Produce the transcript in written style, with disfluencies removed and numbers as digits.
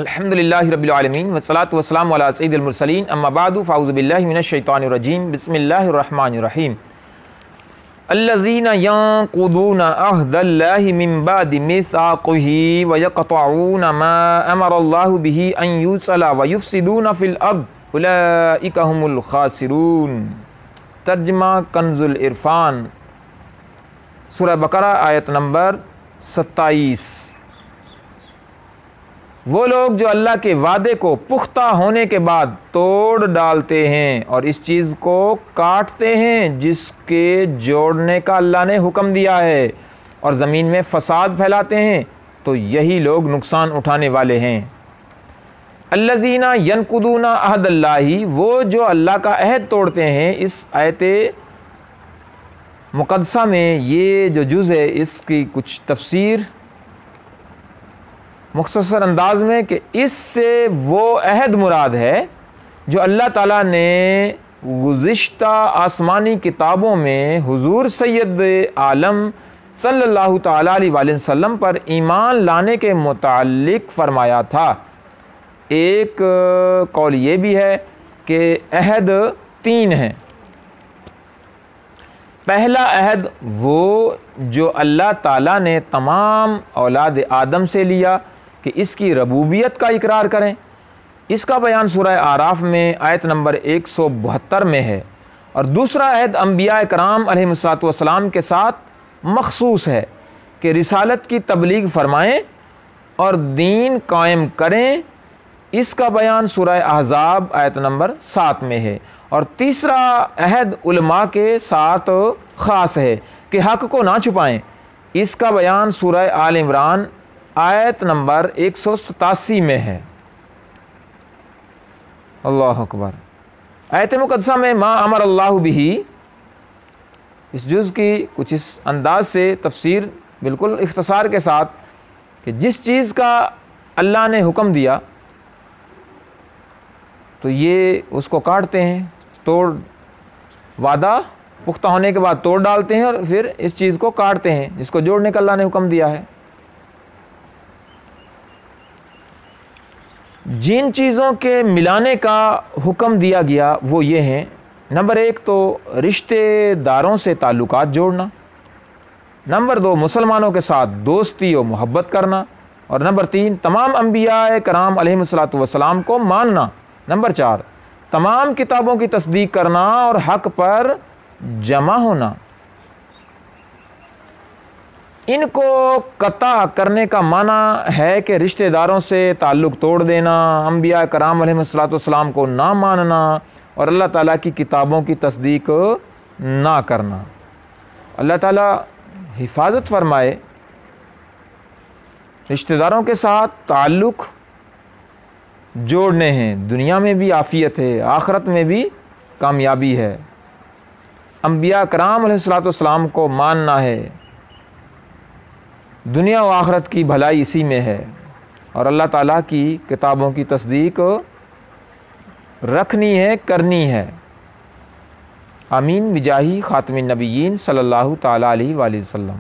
الحمدللہ رب العالمین والصلاۃ والسلام علی سید المرسلین اما بعد فاعوذ باللہ من الشیطان الرجیم بسم اللہ الرحمن الرحیم الذین ینقضون عہد اللہ من بعد میثاقہ ویقطعون ما امر اللہ بہ ان یوصل ویفسدون فی الارض اولئک هم الخاسرون۔ ترجمہ کنز العرفان، سورہ بقرہ آیت نمبر 27۔ وہ لوگ جو اللہ کے وعدے کو پختہ ہونے کے بعد توڑ ڈالتے ہیں اور اس چیز کو کاٹتے ہیں جس کے جوڑنے کا اللہ نے حکم دیا ہے اور زمین میں فساد پھیلاتے ہیں، تو یہی لوگ نقصان اٹھانے والے ہیں۔ الذین ینقضون عہد اللہ، وہ جو اللہ کا عہد توڑتے ہیں۔ اس آیت مقدسہ میں یہ جو جز ہے اس کی کچھ تفسیر مختصر انداز میں کہ اس سے وہ عہد مراد ہے جو اللہ تعالیٰ نے گزشتہ آسمانی کتابوں میں حضور سید عالم صلی اللہ تعالیٰ علیہ وآلہ وسلم پر ایمان لانے کے متعلق فرمایا تھا۔ ایک قول یہ بھی ہے کہ عہد 3 ہیں۔ پہلا عہد وہ جو اللہ تعالیٰ نے تمام اولاد آدم سے لیا کہ اس کی ربوبیت کا اقرار کریں، اس کا بیان سورہ اعراف میں آیت نمبر 172 میں ہے۔ اور دوسرا عہد انبیاء کرام علیہ السلام کے ساتھ مخصوص ہے کہ رسالت کی تبلیغ فرمائیں اور دین قائم کریں، اس کا بیان سورہ احزاب آیت نمبر 7 میں ہے۔ اور تیسرا عہد علماء کے ساتھ خاص ہے کہ حق کو نہ چھپائیں، اس کا بیان سورہ آل عمران آیت نمبر 187 میں ہے۔ اللہ اکبر۔ آیت مقدسہ میں ما امر اللہ بہ، اس جز کی کچھ اس انداز سے تفسیر بالکل اختصار کے ساتھ کہ جس چیز کا اللہ نے حکم دیا تو یہ اس کو کاٹتے ہیں، توڑ وعدہ پختہ ہونے کے بعد توڑ ڈالتے ہیں اور پھر اس چیز کو کاٹتے ہیں جس کو جوڑنے کا اللہ نے حکم دیا ہے۔ جن چیزوں کے ملانے کا حکم دیا گیا وہ یہ ہیں، نمبر 1 تو رشتے داروں سے تعلقات جوڑنا، نمبر 2 مسلمانوں کے ساتھ دوستی و محبت کرنا، اور نمبر 3 تمام انبیاء کرام علیہ السلام کو ماننا، نمبر 4 تمام کتابوں کی تصدیق کرنا اور حق پر جمع ہونا۔ ان کو قطع کرنے کا معنی ہے کہ رشتہ داروں سے تعلق توڑ دینا، انبیاء کرام علیہ السلام کو نہ ماننا اور اللہ تعالیٰ کی کتابوں کی تصدیق نہ کرنا۔ اللہ تعالیٰ حفاظت فرمائے۔ رشتہ داروں کے ساتھ تعلق جوڑنے ہیں، دنیا میں بھی عافیت ہے، آخرت میں بھی کامیابی ہے۔ انبیاء کرام علیہ السلام کو ماننا ہے، دنیا و آخرت کی بھلائی اسی میں ہے، اور اللہ تعالیٰ کی کتابوں کی تصدیق رکھنی ہے، کرنی ہے۔ آمین بجاہ خاتم النبیین صلی اللہ تعالیٰ علیہ وآلہ وسلم۔